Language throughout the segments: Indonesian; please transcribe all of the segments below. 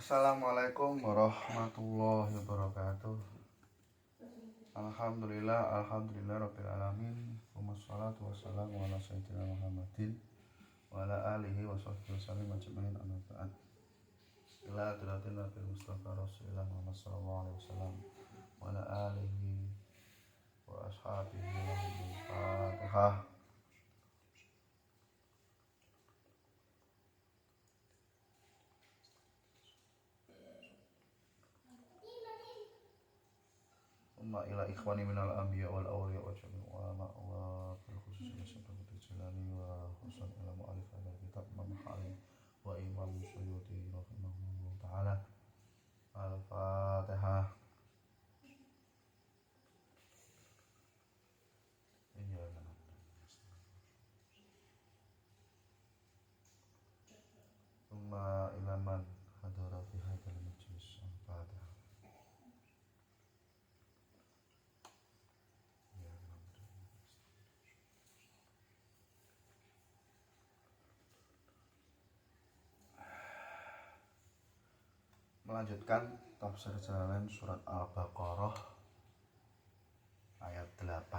Assalamualaikum warahmatullahi wabarakatuh. Alhamdulillah rabbil alamin. Wassalatu wassalamu ala sayyidina Muhammadin wa ala alihi wa sahbihi wasallam ajmain, amma ba'd. Ila hadratin Nabil Mustafa Rasulullah Muhammad sallallahu alaihi wasallam wa ala alihi wa ashabihi wa Fatihah. Umma ila ikhwani minal anbiya wal awliya wa jami'il ulama wa bil khusus Syekh Jilani wa khusus ila mu'allif kitab Imam Halim wa Imam Suyuti rahimahullah ta'ala. Al-Fatihah. Umma ila man hadara fi hadzal majlis. Al-Fatihah. Melanjutkan tafsir jalan surat Al-Baqarah ayat 8.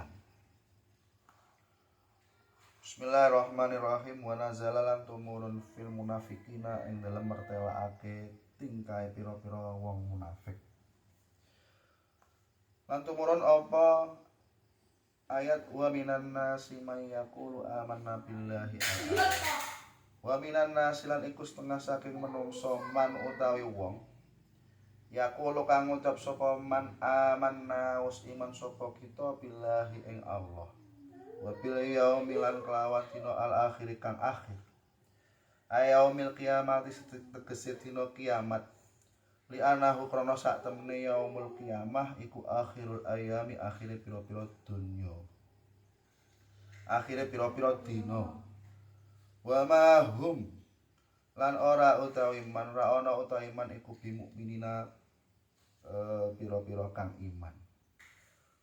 Bismillahirrahmanirrahim. Wa nazala lan tumurun fil munafiqina ing dalem mertelaake tingkae pira-pira wong munafik. Lan tumurun apa ayat wa minan nasi may yaqulu amanna billahi wa minan nasi lan iku setengah saking menungso man utawi wong yaqulu kang ngucap sapa man amanna wis iman sapa kita billahi ing Allah wa bil yaumil kelawan dina al akhir kang akhir ayaumil qiyamati tegese dina kiamat li anahu krana sak temene yaumul qiyamah iku akhirul ayami akhire pira-pira donya akhire pira-pira dina wa ma hum lan ora utawi man ra ana utawi man iku bimukminina pira-pira kang iman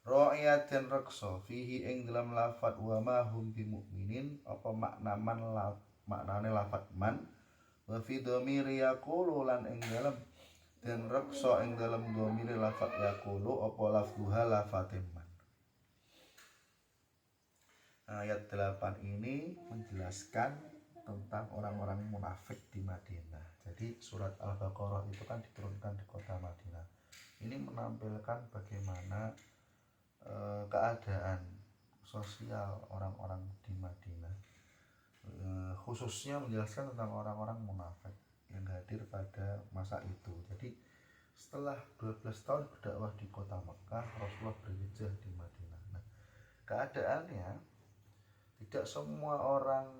ra'iyat den reksa fihi ing dalam lafat wa ma hum bimukminin apa maknane lafat man wa fi dhamiri yaqulu lan ing dalam den reksa ing dalam dhamiri lafat yaqulu apa lafzuha lafatin man. Ayat 8 ini menjelaskan tentang orang-orang munafik di Madinah. Jadi surat Al-Baqarah itu kan diturunkan di kota Madinah. Ini menampilkan bagaimana keadaan sosial orang-orang di Madinah, khususnya menjelaskan tentang orang-orang munafik yang hadir pada masa itu. Jadi setelah 12 tahun berdakwah di kota Mekah, Rasulullah berhijrah di Madinah. Nah, keadaannya tidak semua orang,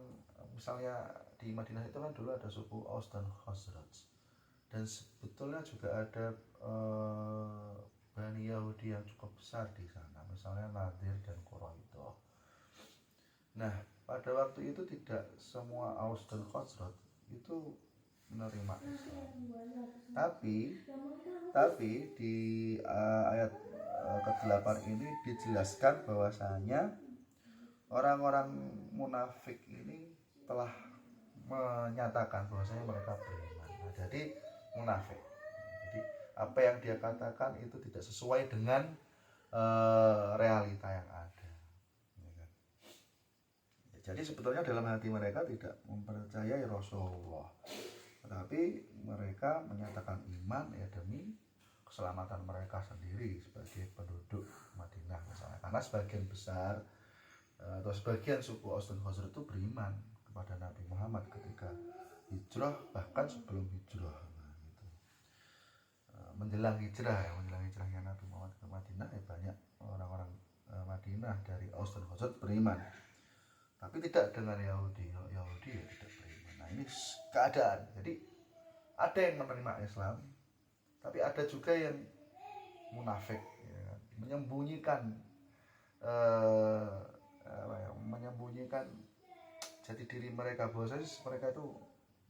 misalnya di Madinah itu kan dulu ada suku Aus dan Khazraj, dan sebetulnya juga ada Bani Yahudi yang cukup besar di sana, misalnya Nadir dan Quraidah. Nah, pada waktu itu tidak semua Aus dan Khazraj itu menerima Islam. Tapi di ayat ke-8 ini dijelaskan bahwasanya orang-orang munafik ini telah menyatakan bahwasanya mereka beriman. Nah, jadi munafik. Jadi apa yang dia katakan itu tidak sesuai dengan realita yang ada. Jadi sebetulnya dalam hati mereka tidak mempercayai Rasulullah, tetapi mereka menyatakan iman ya demi keselamatan mereka sendiri sebagai penduduk Madinah misalnya. Karena sebagian besar atau sebagian suku Aus dan Khazraj itu beriman kepada Nabi Muhammad ketika hijrah, bahkan sebelum hijrah. Nah, gitu. Menjelang hijrahnya Nabi Muhammad ke Madinah, banyak orang-orang Madinah dari Aus dan Khazraj beriman, tapi tidak dengan Yahudi ya tidak beriman. Nah, ini keadaan. Jadi ada yang menerima Islam, tapi ada juga yang munafik, ya, menyembunyikan jati diri mereka, bahwasanya mereka itu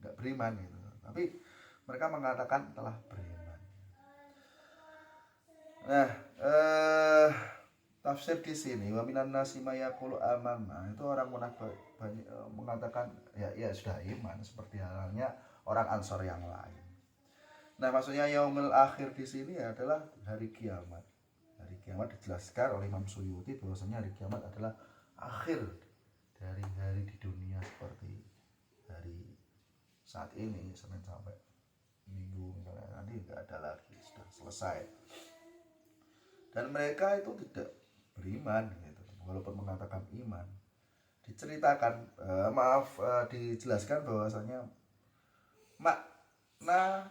nggak beriman gitu, tapi mereka mengatakan telah beriman. Nah, tafsir di sini wa minan nasi may yaqulu amanna, itu orang munafik banyak mengatakan ya sudah iman, seperti halnya orang Ansor yang lain. Nah, maksudnya yaumil akhir di sini adalah hari kiamat. Hari kiamat dijelaskan oleh Imam Suyuti bahwasanya hari kiamat adalah akhir dari hari di dunia seperti hari saat ini, Senin sampai Minggu misalnya, nanti nggak ada lagi, sudah selesai. Dan mereka itu tidak beriman gitu, walaupun mengatakan iman. Diceritakan, dijelaskan bahwasanya makna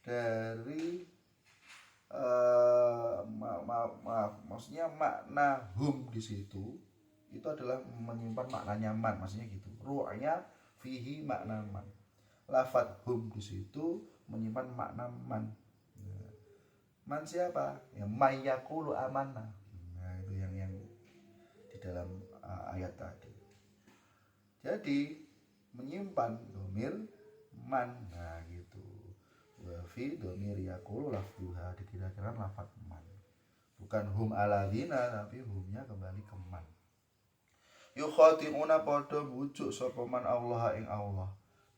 dari maksudnya makna hum di situ itu adalah menyimpan makna nyaman, maksudnya gitu. Ru'nya fihi makna man. Lafat hum di situ menyimpan makna man. Man siapa? Ya mayyakulu amanah. Nah, itu yang di dalam ayat tadi. Jadi menyimpan domir man, nah gitu. Wa fi domir yakulu lafduha, dikira-kira lafat man. Bukan hum aladina, tapi humnya kembali ke man. Yukhati'una padha bujuk sapa man Allah ing Allah.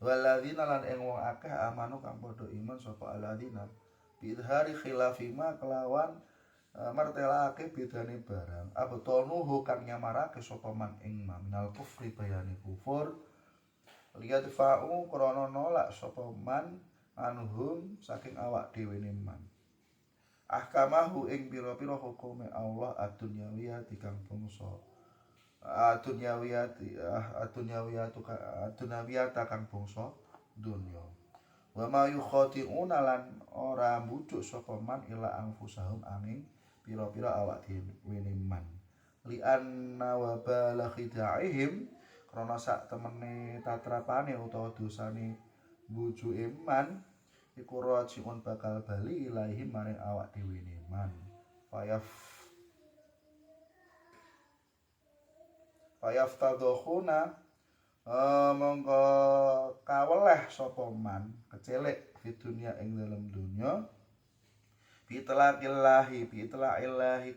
Waladina lan ing wong akeh amanu kang padha iman sapa aladina. Bidhari khilafima kelawan martelake bedane barang. Abtonuhu kang nyamarake sapa man ing minal kufri bayani kufur. Lihat fa'u krana nolak sapa man anhum saking awak dhewe man. Ahkamahu ing pira-pira hukume Allah ad-dunyawiyah kang bangsa ad-dunyawiyah kang bangsa dunya. Wa ma yukhati'una lan ora mbujuk sapa man ila anfusahum angin pira-pira awak dhewe man. Li anna wa bala khida'ihim krana sak temene tatrapane utawa dosane mbujuk iman iku rajiun bakal bali ilaihim maring awak dhewe man. Fayaftadhuna mongko kaweleh sapa man kecelek di dunia ing dalam dunia bitlaqillahi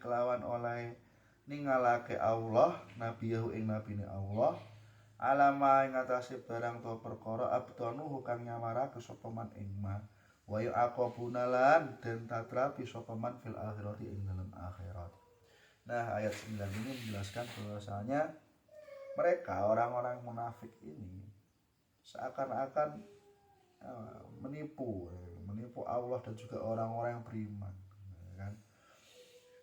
kelawan oleh ningalake Allah nabiyahu ing nabine Allah alama ing atase barang to perkara abtanu kang nyamarake sapa man ing ma wa yaqabuna lan den tatrapi sapa man fil akhirati ing dalam akhirat. Nah, ayat 9 ini menjelaskan bahwasanya mereka orang-orang munafik ini seakan-akan menipu Allah dan juga orang-orang yang beriman, kan?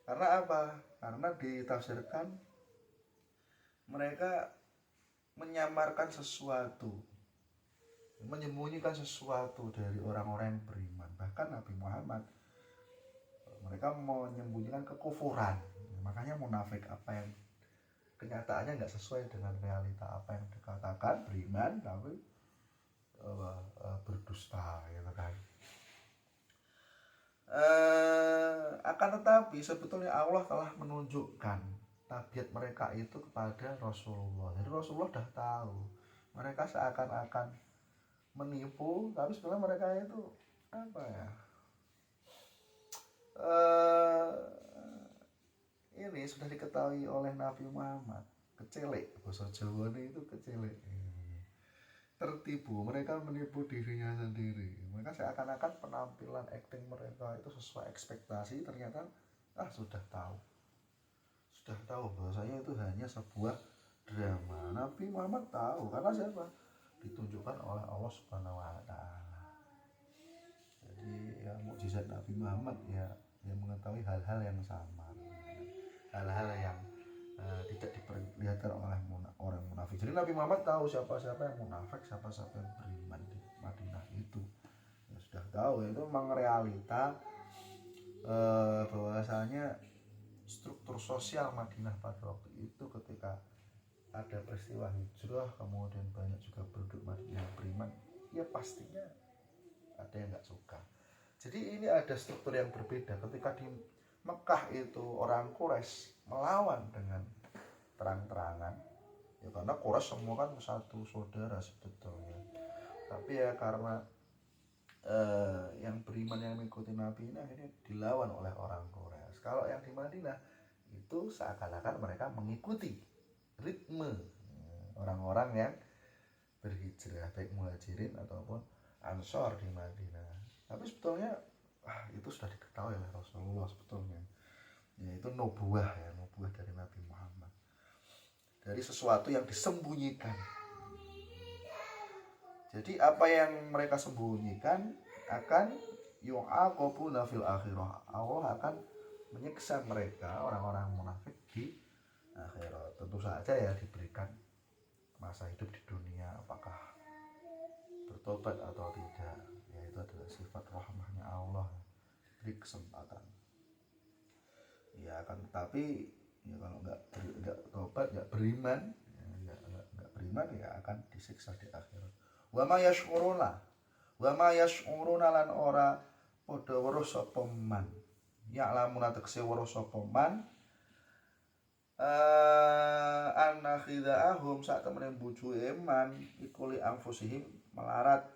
Karena apa? Karena ditafsirkan mereka menyamarkan sesuatu, menyembunyikan sesuatu dari orang-orang yang beriman. Bahkan Nabi Muhammad, mereka menyembunyikan kekufuran. Makanya munafik, apa yang kenyataannya nggak sesuai dengan realita, apa yang dikatakan beriman tapi berdusta gitu kan. Akan tetapi sebetulnya Allah telah menunjukkan tabiat mereka itu kepada Rasulullah. Jadi Rasulullah sudah tahu mereka seakan-akan menipu, tapi sebenarnya mereka itu apa ya, ini sudah diketahui oleh Nabi Muhammad. Kecelek, bahasa Jawa itu kecelek, tertipu. Mereka menipu dirinya sendiri. Mereka seakan-akan penampilan acting mereka itu sesuai ekspektasi, ternyata sudah tahu bahwasanya itu hanya sebuah drama. Nabi Muhammad tahu karena siapa? Ditunjukkan oleh Allah Subhanahu wa taala. Jadi ya mukjizat Nabi Muhammad ya yang mengetahui hal-hal yang samar, hal-hal yang tidak diperlihatkan oleh orang munafik. Jadi Nabi Muhammad tahu siapa-siapa yang munafik, siapa-siapa yang beriman di Madinah itu. Ya, sudah tahu itu memang realita bahwasanya struktur sosial Madinah pada waktu itu ketika ada peristiwa hijrah, kemudian banyak juga penduduk Madinah beriman, ya pastinya ada yang nggak suka. Jadi ini ada struktur yang berbeda ketika di Mekah itu orang Quraisy melawan dengan terang-terangan, ya karena Quraisy semua kan satu saudara sebetulnya, tapi ya karena yang beriman yang mengikuti Nabi ini akhirnya dilawan oleh orang Quraisy. Kalau yang di Madinah itu seakan-akan mereka mengikuti ritme orang-orang yang berhijrah, baik muhajirin ataupun ansor di Madinah. Tapi sebetulnya itu sudah diketahui oleh Rasulullah sebetulnya, yaitu nubuah ya, nubuah dari Nabi Muhammad, dari sesuatu yang disembunyikan. Jadi apa yang mereka sembunyikan akan yu'aqabuna fil akhirah. Allah akan menyiksa mereka, orang-orang munafik, di akhirat. Tentu saja ya diberikan masa hidup di dunia, apakah bertobat atau tidak, ya itu adalah sifat rahmahnya Allah, diberi kesempatan. Ya akan, tapi ya kalau nggak tobat, nggak beriman, ya, nggak beriman ya akan disiksa di akhirat. Wa ma yash'uruna lan ora padha weruh sapa man, ya lamuna tekse weruh sapa man anna khida'ahum sak temene bujuke man iku li anfusihim melarat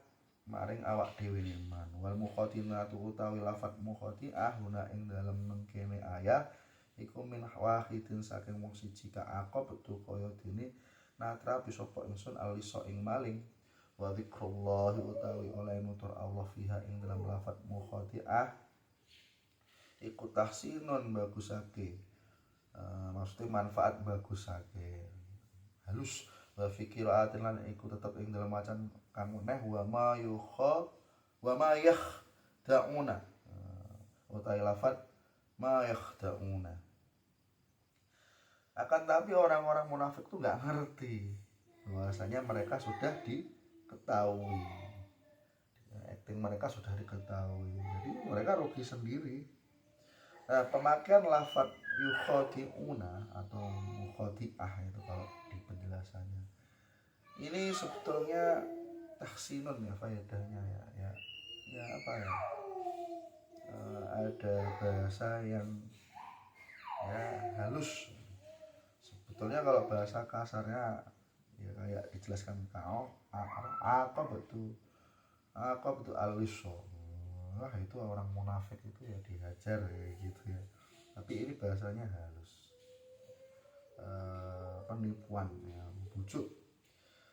maring awak dhewe man. Wal mukhatinatu utawi lafat mukhati'ah guna ing dalem mengkene ayat iku min wahidin saking wong siji ka aqab betul kaya dene natra bisapa ingsun alisa ing maling. Wa dzikrullahi utawi oleh nutur Allah fiha ing dalam lafat mukhati'ah iku tahsinun bagusake, maksudnya manfaat bagusake, halus. Wa fikiraatin lan iku tetep ing dalam macan kamu neh wa ma yakhda'una, utawi lafat ma yakhda'una. Akan tapi orang-orang munafik tuh nggak ngerti bahwasanya mereka sudah diketahui, acting mereka sudah diketahui, jadi mereka rugi sendiri. Nah, pemakaian lafaz yukhadi'una atau mukhadi'ah itu kalau di penjelasannya ini sebetulnya tahsinun ya faedahnya ya apa ya, ada bahasa yang ya halus. Sebetulnya kalau bahasa kasarnya ya kayak dijelaskan kau apa betul aliso. Wah itu orang munafik itu ya dihajar kayak gitu ya. Tapi ini bahasanya halus, penipuan ya, bujuk.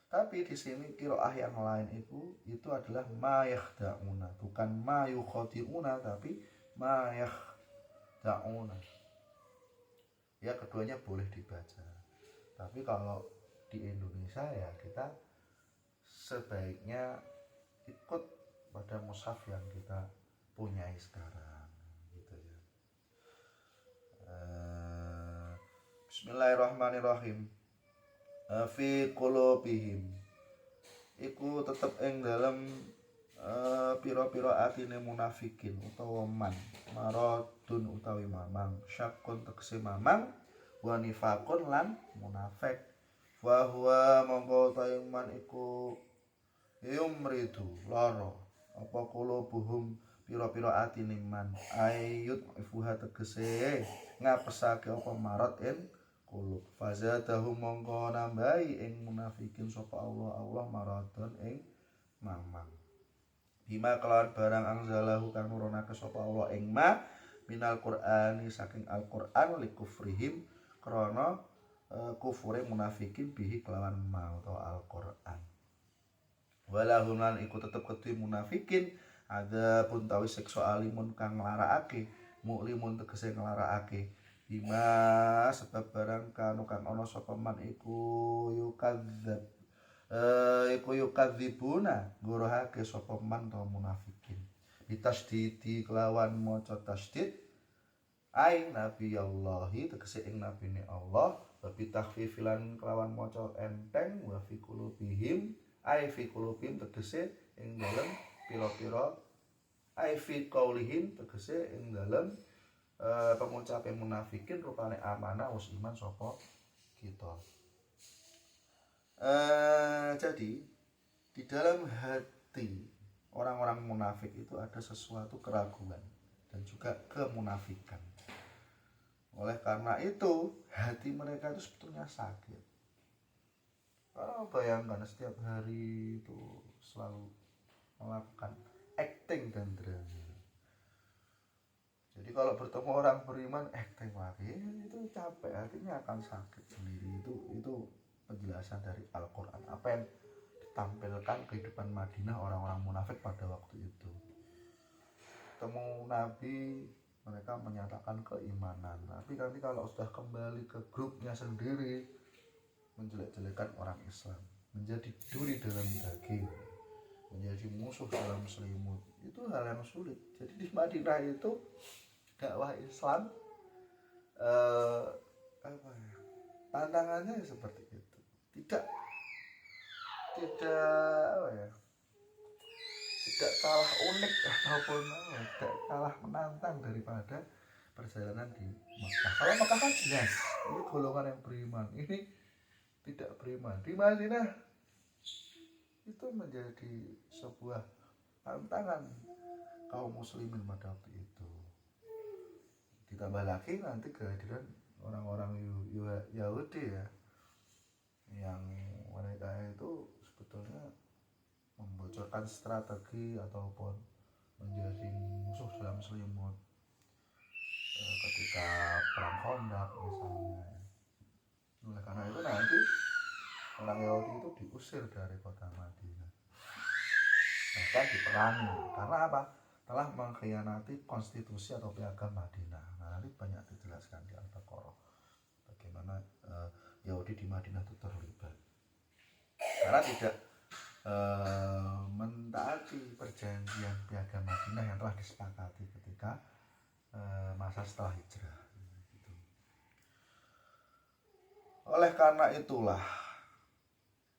Tapi di sini qiraah yang lain itu adalah ma yakhda'una, bukan ma yukhadi'una tapi ma yakhda'una. Ya keduanya boleh dibaca. Tapi kalau di Indonesia ya kita sebaiknya ikut pada mushaf yang kita punyai sekarang gitu ya. Bismillahirrahmanirrahim. Fi qulubihim iku tetep ing dalem pira-pira atine munafikin utawa man maradun utawi mamang, syakun tegese mamang, wa nifaqun lan munafik. Wa huwa mongko man iku yumridu lara apa qulubuhum pira-pira atine man ayut ifuha tegese ngapesake apa marad en qulub. Fazadahu mongko nambahi ing munafikin sapa Allah maradon ing mamang. Bima kelawan barang angzalahu kang nurunake sapa Allah ing ma minal Qur'ani saking Al-Qur'an li kufrihim krana kufure munafikin bihi kelawan ma utawa Al-Qur'an. Walahum lan iku tetep kedue munafikin ada pun tawi siksa alimun kang nglarakake, muklimun tegese nglarakake bima sebab barang kanu kang ana sapa man iku yukadzibuna ngorohake sapa man ta munafikin bitasdidi kelawan maca tasdid ai nabi Allahi tegese ing nabine Allah, wa bitakhfifilan kelawan maca enteng wa fi qulubihim ai fi qulubihim tegese ing dalem pira-pira ai fi qaulihim tegese ing dalem pengucape munafikin rupane amanah wis iman sapa kita. Jadi di dalam hati orang-orang munafik itu ada sesuatu keraguan dan juga kemunafikan. Oleh karena itu hati mereka itu sebetulnya sakit. Bayangkan setiap hari itu selalu melakukan acting dan drama. Jadi kalau bertemu orang beriman acting lagi itu capek, hatinya akan sakit sendiri. Itu penjelasan dari Al-Quran, apa yang ditampilkan kehidupan Madinah orang-orang munafik pada waktu itu. ketemu Nabi mereka menyatakan keimanan, tapi nanti kalau sudah kembali ke grupnya sendiri menjelek-jelekan orang Islam, menjadi duri dalam daging, menjadi musuh dalam selimut, itu hal yang sulit. Jadi di Madinah itu dakwah Islam tantangannya seperti itu, tidak tidak kalah unik ataupun tidak kalah menantang daripada perjalanan di Mekah. Kalau Mekah kan jelas ini golongan yang beriman, ini tidak beriman. Di Madinah itu menjadi sebuah tantangan kaum muslimin pada waktu itu. Ditambah lagi nanti kehadiran orang-orang Yahudi ya, yang mereka itu sebetulnya membocorkan strategi ataupun menjadi musuh dalam selimut ketika perang Khandaq misalnya. Oleh karena itu nanti orang Yahudi itu diusir dari kota Madinah, bahkan diperangi. Karena apa? Telah mengkhianati konstitusi atau piagam Madinah. Nah, nanti banyak dijelaskan di Al-Baqarah bagaimana Yahudi di Madinah itu terlibat karena tidak mentaati perjanjian piagam Madinah yang telah disepakati ketika masa setelah hijrah. Oleh karena itulah,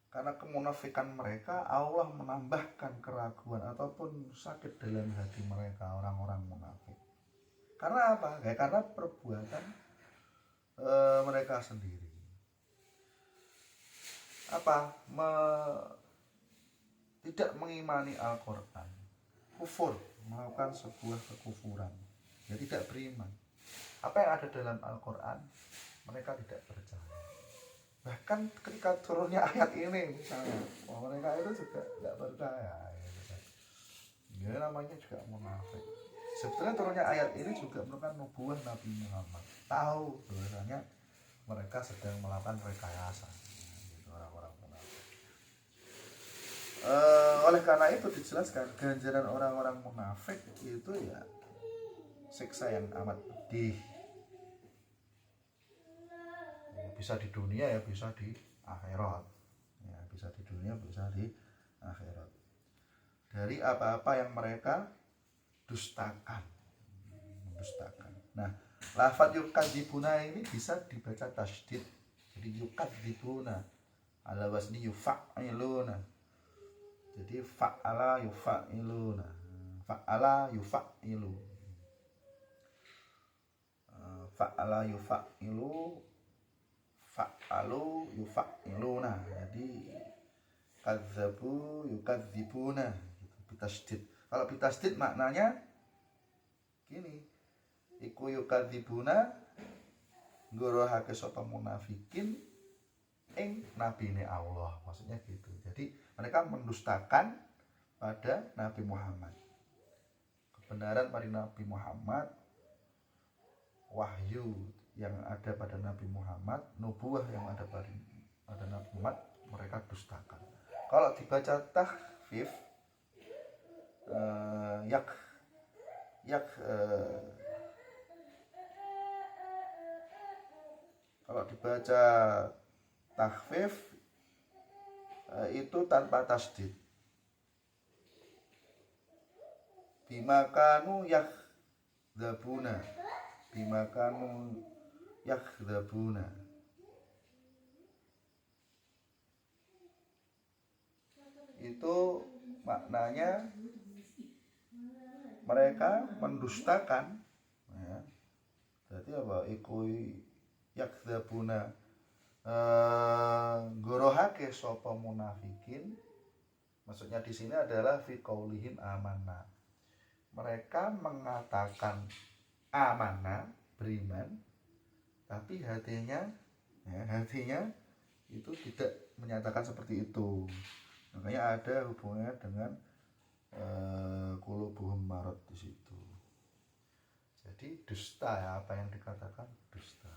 karena kemunafikan mereka, Allah menambahkan keraguan ataupun sakit dalam hati mereka, orang-orang munafik. Karena apa? Ya, karena perbuatan mereka sendiri. Apa? Tidak mengimani Al-Quran, kufur, melakukan sebuah kekufuran, ya tidak beriman. Apa yang ada dalam Al-Quran mereka tidak percaya. Bahkan ketika turunnya ayat ini misalnya, mereka itu juga tidak percaya. Ya namanya juga munafik. Sebetulnya turunnya ayat ini juga merupakan nubuah Nabi Muhammad. Tahu bahwasanya mereka sedang melakukan rekayasa. Gitu, orang-orang munafik. Oleh karena itu dijelaskan ganjaran orang-orang munafik itu ya siksa yang amat pedih. Bisa di dunia ya bisa di akhirat ya, bisa di dunia bisa di akhirat dari apa-apa yang mereka dustakan. Nah, lafaz yukadzibuna ini bisa dibaca tasydid, jadi yukadzibuna ala wazni yufa'iluna, jadi fa'ala yufa'iluna, fa'ala yufa'ilu, fa'ala yufa'ilu, fa'alu yufa'iluna, jadi kadzabu yukadzibuna gitu, bitasydid. Kalau bitasydid maknanya gini, iku yukadzibuna ngorohake sapa munafikin ing nabine Allah, maksudnya gitu. Jadi mereka mendustakan pada Nabi Muhammad, kebenaran pada Nabi Muhammad, wahyu yang ada pada Nabi Muhammad, nubuah yang ada pada Nabi Muhammad, mereka dustakan. Kalau dibaca takhfif, kalau dibaca takhfif itu tanpa tasdid. Bimakanu yakdzabuna, bimakanu yakdzabuna. Itu maknanya mereka mendustakan ya. Berarti apa? Ikui yakdzabuna gorohake sapa munafikin. Maksudnya di sini adalah fi qaulihim amanna. Mereka mengatakan amanah, beriman, tapi hatinya itu tidak menyatakan seperti itu. Makanya ada hubungannya dengan qulubuhum marad di situ. Jadi dusta ya, apa yang dikatakan dusta.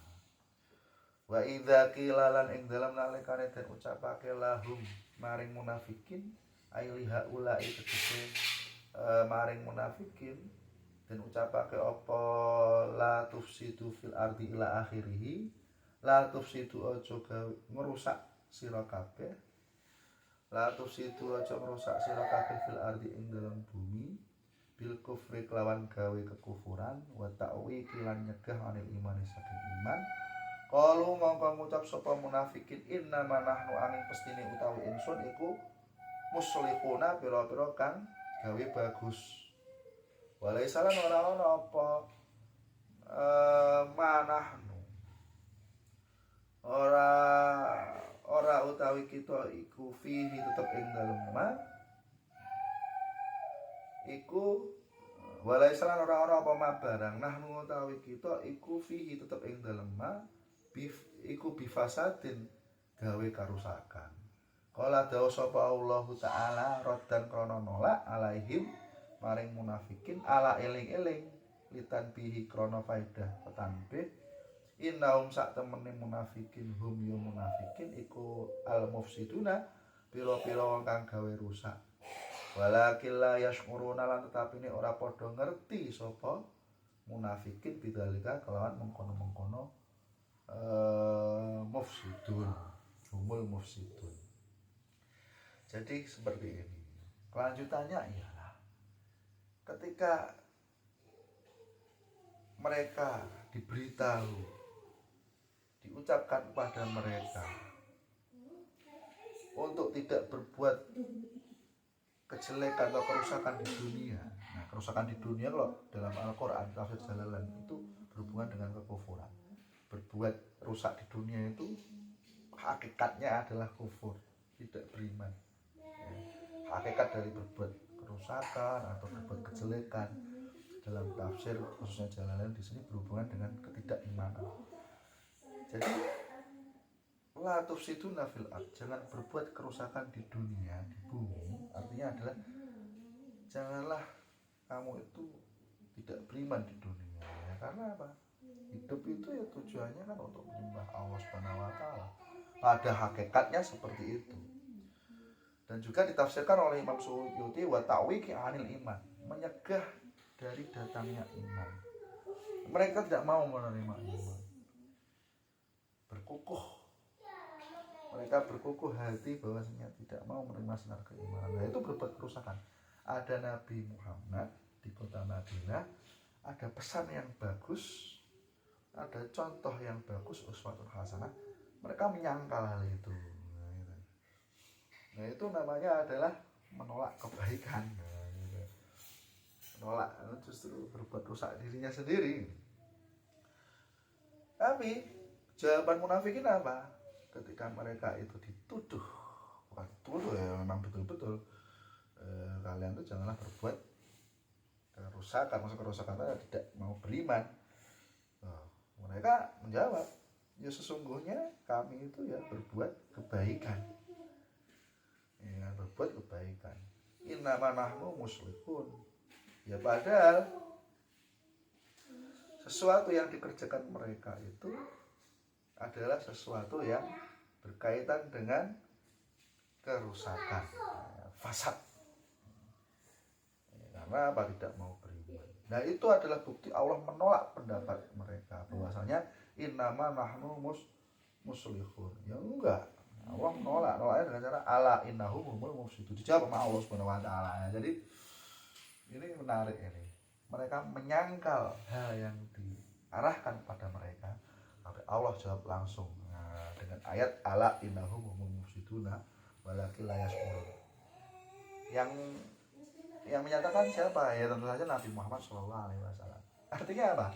Wa idza qila lan ing dalam nalikane den ucapake lahum maring munafikin ai liha ulai tegese maring munafikin dan ucapake apa la tufsidu fil ardi ila akhirih. La tufsidu aja ngerusak sira kabeh. La tufsidu aja ngerusak sira kabeh fil ardi ing dalam bumi bil kufri kelawan gawe kekufuran wa ta'wi kilan nyegah anil imani saking iman. Qalu mongko ngucap sapa munafikin inna manahnu angin pestine utawi ingsun iku muslihuna pira-pira kang gawe bagus. Walaisalan ora ana apa manahnu ora utawi kita iku fihi tetep ing dalem ma iku walaisalan ora apa ma barang nahnu utawi kita iku fihi tetep ing dalem ma iku bifasadin gawe karusakan. Kala dawuh sapa Allah taala raddan krana nolak alaihim maring munafikin ala eling-eling litan bihi krana faedah petanbih innahum sak temene munafikin hum ya munafikin iku al mufsiduna pira-pira wong kang gawe rusak. Walakin la yashkuruna lan tetapine ora padha ngerti sapa munafikin bidzalika kelawan mengkono-mengkono mufsidun humul mufsidun. Jadi seperti ini. Kelanjutannya ialah ketika mereka diberitahu, diucapkan kepada mereka untuk tidak berbuat kejelekan atau kerusakan di dunia. Nah, kerusakan di dunia kalau dalam Al-Quran tafsir Jalalain itu berhubungan dengan kekufuran. Berbuat rusak di dunia itu hakikatnya adalah kufur, tidak beriman. Hakikat dari berbuat kerusakan atau berbuat kejelekan dalam tafsir khususnya Jalalain di sini berhubungan dengan ketidakimanan. Jadi la tufsiduna fil ard, jangan berbuat kerusakan di dunia, di bumi. Artinya adalah janganlah kamu itu tidak beriman di dunia. Ya, karena apa? Hidup itu ya tujuannya kan untuk menyembah Allah Subhanahu wa taala. Pada hakikatnya seperti itu. Dan juga ditafsirkan oleh Imam Suyuti wa ta'wiki anil iman, menyegah dari datangnya iman. Mereka tidak mau menerima iman. Mereka berkukuh hati bahwasanya tidak mau menerima sinar keimanan. Nah, itu berbuat kerusakan. Ada Nabi Muhammad di kota Madinah, ada pesan yang bagus, ada contoh yang bagus, uswatun hasanah. Mereka menyangkal hal itu. Nah, itu namanya adalah menolak kebaikan. Menolak justru berbuat rusak dirinya sendiri. Tapi jawaban munafikin apa? Ketika mereka itu dituduh, bukan tuduh ya, memang betul-betul kalian itu janganlah berbuat kerusakan, maksud kerusakan itu tidak mau beriman. Mereka menjawab, ya sesungguhnya kami itu ya berbuat kebaikan. Ya, berbuat kebaikan. Innama nahnu muslihun. Ya padahal sesuatu yang dikerjakan mereka itu adalah sesuatu yang berkaitan dengan kerusakan, fasad. Karena apa? Tidak mau beriman. Nah, itu adalah bukti Allah menolak pendapat mereka bahwasanya innama nahnu muslihun. Ya enggak. Allah nolaknya dengan cara ala innahum humul mufsidun. Dijawab sama Allah Subhanahu wa taala. Jadi ini menarik ini. Mereka menyangkal hal yang diarahkan pada mereka. Tapi Allah jawab langsung dengan ayat ala innahum humul mufsiduna walakin la yashkurun. Yang menyatakan siapa? Ya tentu saja Nabi Muhammad SAW. Artinya apa?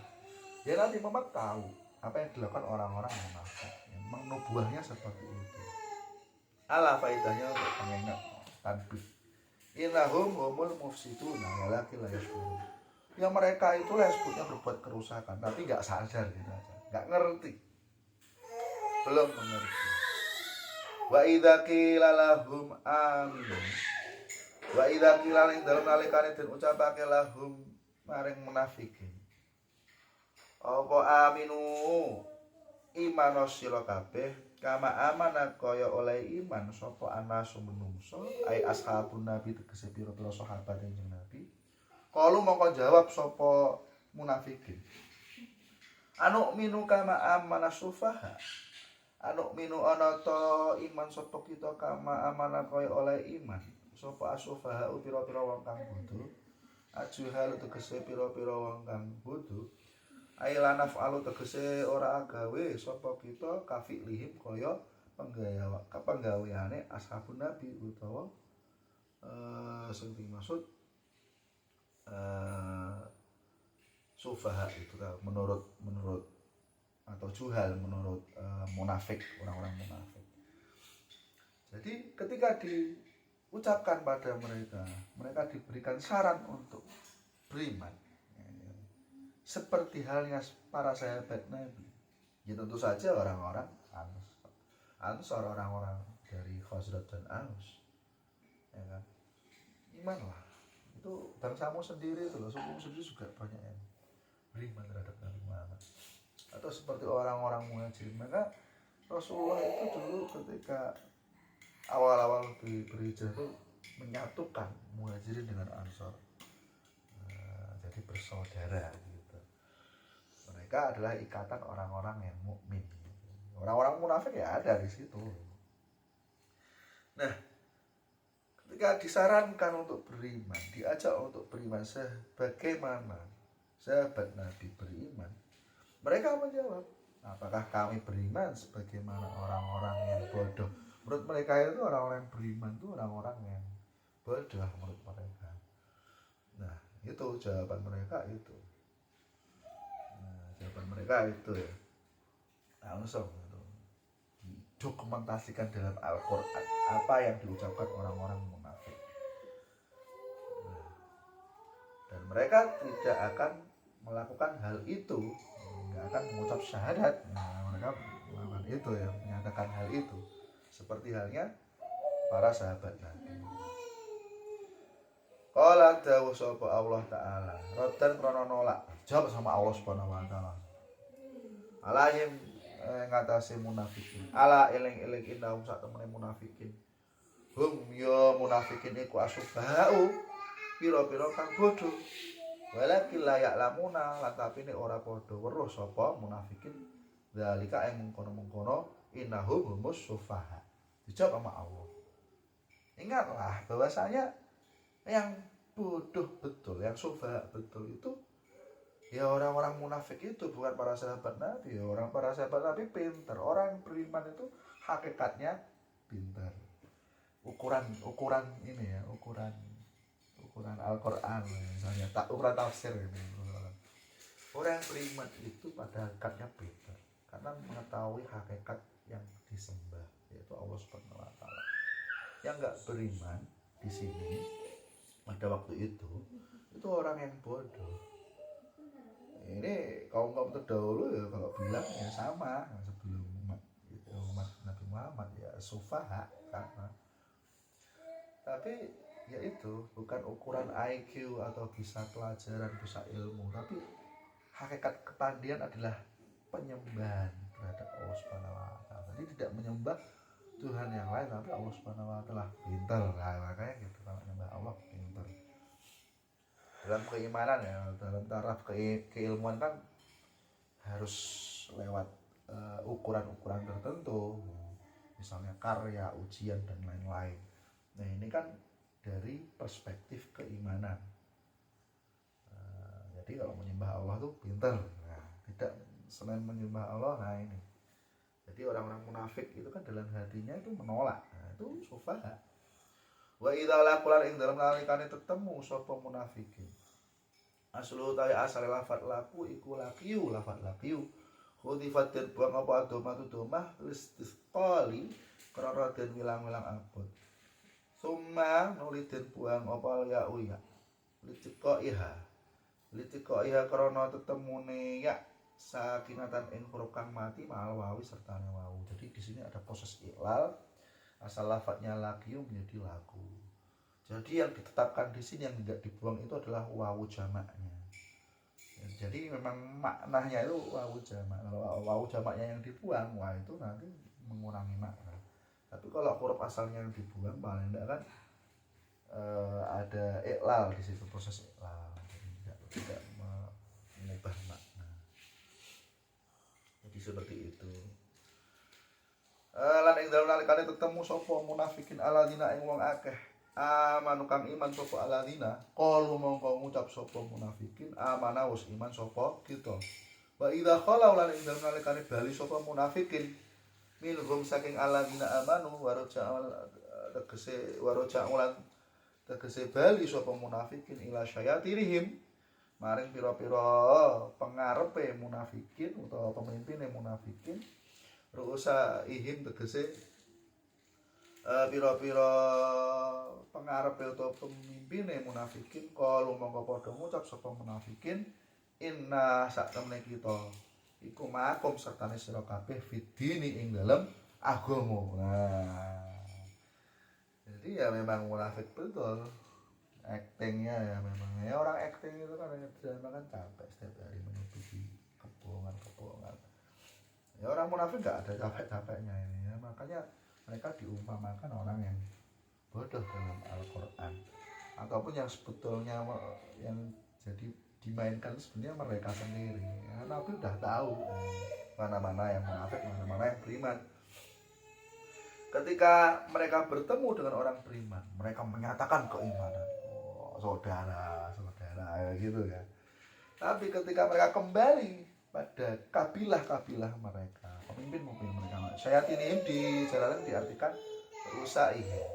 Ya Nabi Muhammad tahu apa yang dilakukan orang-orang munafik. Memang nubuahnya seperti itu. Ala faidahnya untuk mengingat tanbih. Innahum humul mufsiduna walakin la yashkurun. Yang mereka itu sebutnya berbuat kerusakan, tapi nggak sadar gitu aja, nggak ngerti, belum mengerti. Wa idza qila lahum amin. Wa idza qila ing dalem nalikane den ucapake lahum maring munafikin. Apa aminu iman sira kabeh kama amana kaya oleh iman sapa anasu menungso ai ashabun nabi tegese pira-pira sahabat Kanjeng Nabi Kalu mongko jawab sapa munafikin. Anu minu kama amana sufaha. Anu minu ana ta iman sapa kita kama amana kaya oleh iman. Sapa asufaha pira-pira wong kang bodho. Ajuhal tegese pira-pira wong kang bodho. Ailanaf alu tegese ora agawe sapa kita kafilihim kaya penggaweane ashabun nabi utawa sing dimaksud sufaha itu menurut atau juhal menurut munafik, orang-orang munafik. Jadi ketika diucapkan pada mereka diberikan saran untuk beriman, seperti halnya para sahabat Nabi. Ya tentu saja orang-orang Ansor, orang-orang dari Khazraj dan Aus, ya kan? Imanlah. Itu bangsamu sendiri itu loh, suku sendiri juga banyak yang beriman terhadap Nabi Muhammad. Atau seperti orang-orang Muhajirin, maka Rasulullah itu dulu ketika awal-awal berhijrah itu menyatukan Muhajirin dengan Ansor, jadi bersaudara gitu. Mereka adalah ikatan orang-orang yang mukmin. Orang-orang munafik ya ada di situ. Nah, ketika disarankan untuk beriman, diajak untuk beriman sebagaimana sahabat Nabi beriman, mereka menjawab, apakah kami beriman sebagaimana orang-orang yang bodoh? Menurut mereka itu orang-orang yang beriman itu orang-orang yang bodoh menurut mereka. Nah, itu jawaban mereka itu. Ya. Langsung itu didokumentasikan dalam Al-Quran apa yang diucapkan orang-orang munafik. Dan mereka tidak akan melakukan hal itu, nggak akan mengucap syahadat. Mereka melakukan itu ya, menyatakan hal itu seperti halnya para sahabat Nabi. Qala dawuh sapa Allah taala, rodan krana nolak, jawab sama Allah Subhanahu wa taala. Alayhim ngatasi munafikin. Ala eling-eling innahum sak temene munafikin. Hum ya munafikin iku asubau pira-pira kang bodho. Walakin la ya'lamuna lan tapine ora padha weruh sapa munafikin. Zalika ing mengkono-mengkono innahum humus sufaha. Dijawab sama Allah. Ingatlah bahwasanya yang bodoh betul, yang sufaha betul itu ya orang-orang munafik itu, bukan para sahabat Nabi. Ya, para sahabat Nabi pintar. Orang yang beriman itu hakikatnya pintar. Ukuran ini ya, ukuran Al-Quran misalnya, ukuran tafsir ini. Orang yang beriman itu pada hakikatnya pintar karena mengetahui hakikat yang disembah, yaitu Allah Subhanahu wa taala. Yang enggak beriman di sini pada waktu itu orang yang bodoh. Ini kaum terdahulu ya kalau bilang ya sama sebelum umat Nabi Muhammad ya sufaha sama. Tapi ya itu bukan ukuran IQ atau bisa pelajaran, bisa ilmu, tapi hakikat kepandian adalah penyembahan terhadap Allah Subhanahu wa taala. Jadi tidak menyembah Tuhan yang lain, tapi Allah Subhanahu wa taala. Pintar lah makanya gitu, kalau menyembah Allah pintar. Dalam keimanan ya, dalam taraf keilmuan kan harus lewat ukuran-ukuran tertentu, misalnya karya, ujian dan lain-lain. Nah ini kan dari perspektif keimanan. Jadi kalau menyembah Allah tuh pintar. Nah, tidak selain menyembah Allah, nah ini. Jadi orang-orang munafik itu kan dalam hatinya itu menolak. Nah, itu sufaha. Wa idza laqulan ing dalem nalikane tetemu sapa munafikin. Aslu ta asal lafat laku iku laqiyu, lafat laqiyu. Khudifat den buang apa adomatu domah listisqali krana den wilang-wilang abot. Summa nuli den buang apa ya uya. Litiko iha krana tetemune ya sakinatan ing huruf kang mati mal wawi serta wawu. Jadi di sini ada proses iklal. Asal lafadznya laqiyu menjadi laku. Jadi yang ditetapkan di sini yang tidak dibuang itu adalah wawu jamaknya. Jadi memang maknanya itu wawu jamak. Kalau wawu jamaknya yang dibuang, wah itu nanti mengurangi makna. Tapi kalau huruf asalnya yang dibuang paling tidak kan ada iklal di situ, proses iklal. gitu. Lan ing dalem nalikane ketemu sapa munafikin alladzina ing wong akeh amanu kang iman sapa alladzina qalu mongko ngucap sapa munafikin amana wis iman sapa kita. Wa idza khala lan ing dalem nalikane bali sapa munafikin minhum saking alladzina amanu tegese bali sapa munafikin ila syayatirihim maring pira-pira pengarepe munafikin utawa pemimpine munafikin ru'usa ihim tegese pira-pira pengarepe utawa pemimpine munafikin kalu mongko padha ngucap sapa munafikin inna saktemene kita iku makum sertane sira kabeh fidini ing dalem agama. Nah, jadi ya memang munafik betul actingnya ya memang ya orang acting itu kan kan capek setiap hari menutupi kebohongan. Ya orang munafik nggak ada capek-capeknya ini ya, makanya mereka diumpamakan orang yang bodoh dalam Al-Quran ataupun yang sebetulnya yang jadi dimainkan sebenarnya mereka sendiri ya, tapi udah tahu mana-mana yang munafik, mana-mana yang beriman. Ketika mereka bertemu dengan orang beriman, mereka menyatakan keimanan, saudara gitu kan. Tapi ketika mereka kembali pada kabilah mereka, pemimpin mereka, syayatinihim di jalanan diartikan rusaihim.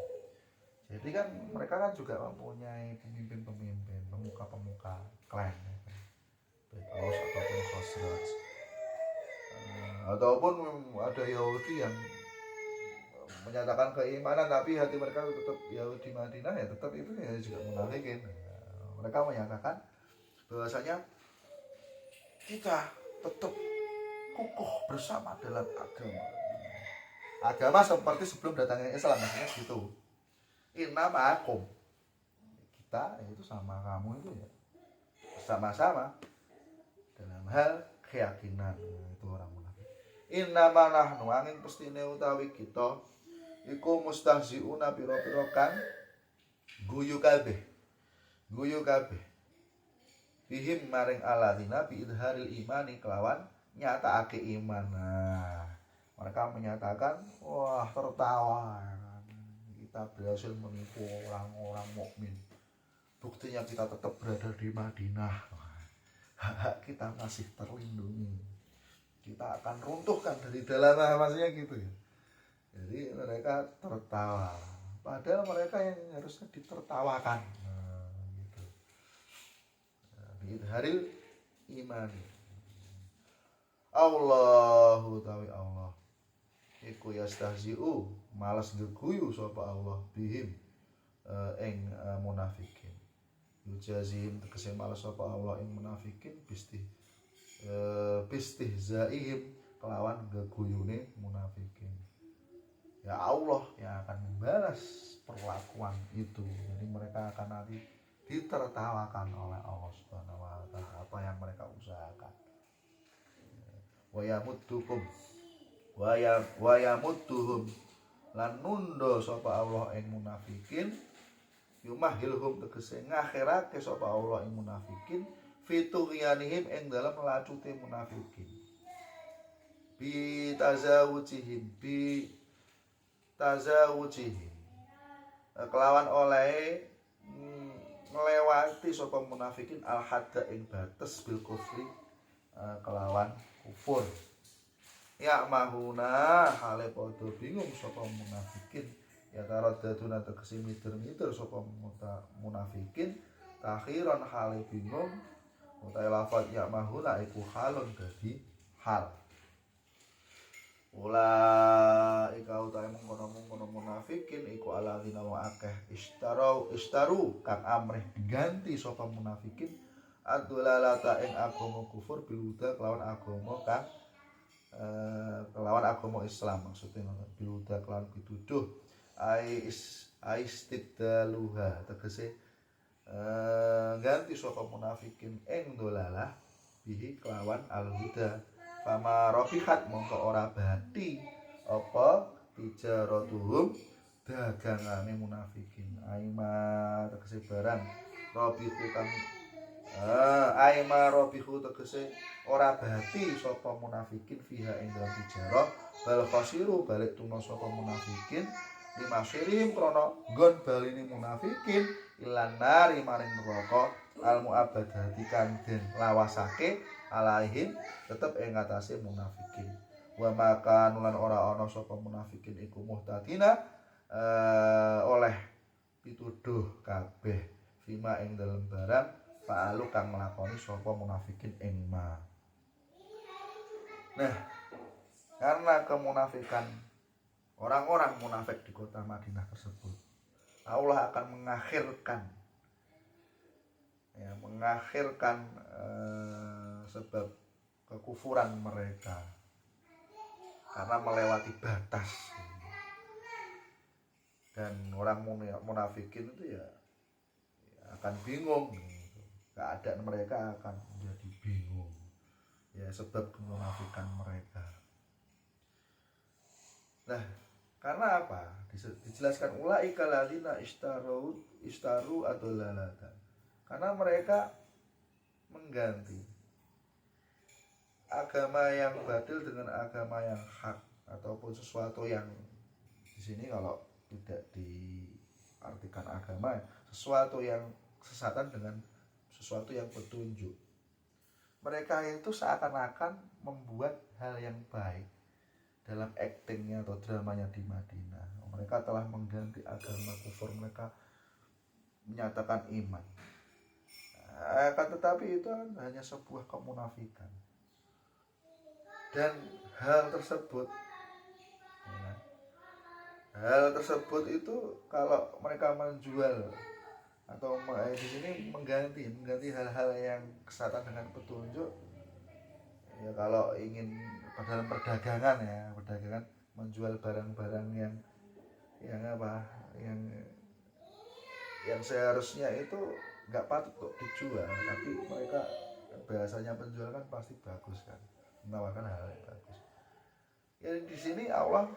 Jadi kan mereka kan juga mempunyai pemimpin, pemuka klan, Aus ataupun Khosraj, ataupun ada Yahudi yang menyatakan keimanan tapi hati mereka tetap Yahudi Madinah ya tetap itu ya juga munafikin. Mereka menyatakan bahwasanya kita tetap kukuh bersama dalam agama seperti sebelum datangnya Islam, maksudnya gitu. Inna ma'akum, kita itu sama kamu itu ya bersama-sama dalam hal keyakinan. Itu orang munafik. Inna manahnu angin pestine utawi kita iku mustahziuna pira-pira kang guyu kabeh bihim maring alladzina bi idharil imani kelawan nyatakake iman. Nah, mereka menyatakan wah tertawa kita berhasil menipu orang-orang mukmin, buktinya kita tetap berada di Madinah, hak kita masih terlindungi, kita akan runtuhkan dari dalam, maksudnya gitu ya. Jadi mereka tertawa padahal mereka yang harusnya ditertawakan. Gitu. Bidharil imani Allahu tawi Allah iku yastahzi'u malas geguyu sapa Allah bihim ing munafikin yujazihim tegese malas sapa Allah ing munafikin bistihzaihim kelawan geguyune munafikin. Ya Allah yang akan membalas perlakuan itu. Jadi mereka akan nanti ditertawakan oleh Allah Subhanahu wa taala apa yang mereka usahakan. Wa yamudduhum lan nundo sapa Allah ing munafikin yumahilhum tegese ngakhirake sapa Allah ing munafikin fitughyanihim ing dalam melacute munafikin bi tazawujihim kelawan oleh nglewati sapa munafikin al-hadda ing batas bil kufri kelawan kufur. Ya mahuna hale padha bingung sapa munafikin ya taradaduna tegese mider-mider sapa munafikin takhiran hale bingung utahe lafaz ya mahuna iku halun dadi hal. Ula ika utahe mengkono munafikin iku alladzina wa akeh istaru kang amrih diganti sapa munafikin adzulalata ing agama kufur biluda kelawan agama Islam, maksudnya biluda kelawan pituduh istibdaluha tegese ganti sapa munafikin ing dolalah bihi kelawan al-huda fama rabihat mongko ora bati apa tijaratuhum dagangane munafikin aima tegese barang rabihu kang aima rabihu tegese ora bati sapa munafikin fiha ing dalam tijarah bal khasiru balik tuna sapa munafikin lima syirim krana nggon balini munafikin ilan nari maring neraka al muabadati kang den lawasake alaihim tetep ing ngatasé munafikin wa maka nulan ora ana sapa munafikin iku muhtadina oleh pituduh kabeh fima ing dalem barang fa'alu kang nglakoni sapa munafikin ing ma. Nah, karena kemunafikan orang-orang munafik di kota Madinah tersebut, Allah akan mengakhirkan sebab kekufuran mereka karena melewati batas. Dan orang munafikin itu ya akan bingung, keadaan mereka akan menjadi bingung ya sebab kemunafikan mereka. Nah, karena apa? Dijelaskan ulaika ladzina istaru adlalatan. Karena mereka mengganti agama yang batil dengan agama yang hak ataupun sesuatu yang di sini kalau tidak diartikan agama, sesuatu yang kesesatan dengan sesuatu yang petunjuk. Mereka itu seakan-akan membuat hal yang baik dalam aktingnya atau dramanya di Madinah. Mereka telah mengganti agama kufur, mereka menyatakan iman. Akan tetapi itu hanya sebuah kemunafikan. Dan hal tersebut itu kalau mereka menjual atau di sini mengganti hal-hal yang kesatan dengan petunjuk ya, kalau ingin dalam perdagangan menjual barang-barang yang seharusnya itu nggak patut kok dijual, tapi mereka bahasanya penjual kan pasti bagus kan, menawarkan hal yang bagus. Ya di sini Allah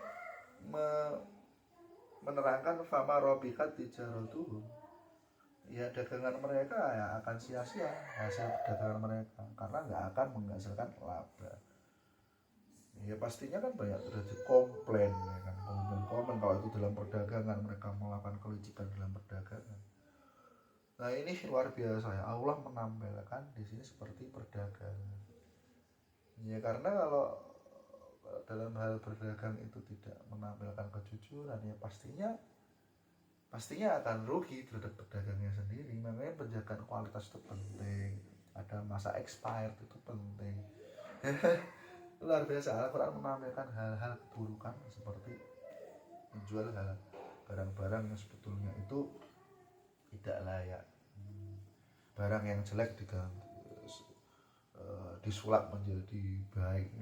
menerangkan fama robihat tijaratuhum, ya dagangan mereka ya akan sia-sia hasil dagangan mereka karena nggak akan menghasilkan laba. Ya pastinya kan banyak terjadi komplain ya kan, komplain kalau itu dalam perdagangan mereka melakukan kelicikan dalam perdagangan. Nah ini luar biasa ya, Allah menampilkan di sini seperti perdagangan. Ya karena kalau dalam hal berdagang itu tidak menampilkan kejujuran ya pastinya akan rugi terhadap pedagangnya sendiri. Makanya penjagaan kualitas itu penting, ada masa expired itu penting. Luar biasa, Al-Quran menampilkan hal-hal keburukan seperti menjual barang-barang yang sebetulnya itu tidak layak, barang yang jelek disulap menjadi baik.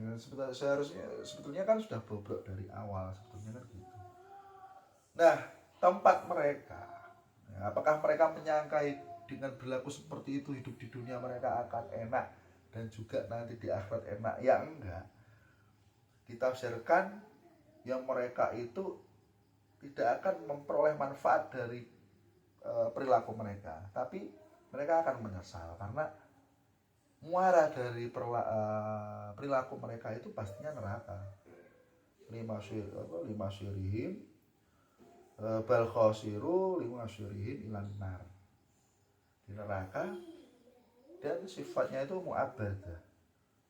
Sebetulnya kan sudah bobrok dari awal, sebetulnya kan gitu. Nah, tempat mereka, ya, apakah mereka menyangka dengan berlaku seperti itu hidup di dunia mereka akan enak dan juga nanti di akhirat enak? Ya enggak. Ditafsirkan yang mereka itu tidak akan memperoleh manfaat dari perilaku mereka, tapi mereka akan menyesal karena muara dari perilaku mereka itu pastinya neraka. Lima syirihim bal khasiru lima syirihim ilan nar, di neraka, dan sifatnya itu mu'abbadah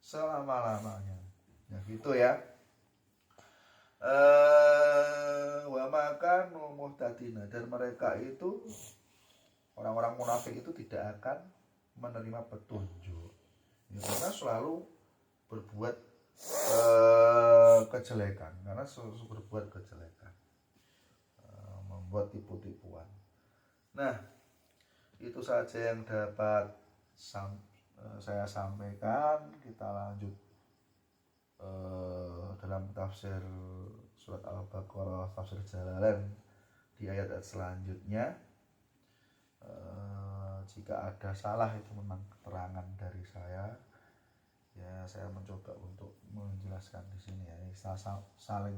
selama-lamanya. Ya gitu ya. Wa makanu muhtadina, dan mereka itu orang-orang munafik itu tidak akan menerima petunjuk ya, karena selalu berbuat kejelekan, membuat tipu-tipuan. Nah itu saja yang dapat saya sampaikan. Kita lanjut dalam tafsir surat Al-Baqarah, tafsir Jalalain di ayat selanjutnya. Jika ada salah itu memang keterangan dari saya. Ya saya mencoba untuk menjelaskan di sini ya,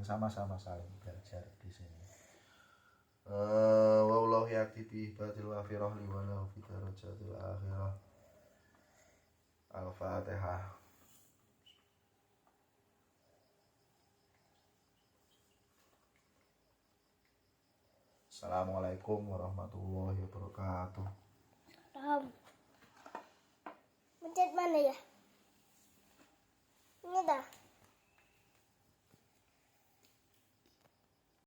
sama-sama saling belajar di sini. Wallahu yaqti bi ibadil wafirah li walahu fi darajatil akhirah. Al-Fatihah. Assalamualaikum warahmatullahi wabarakatuh. Mencet mana ya? Ini dah.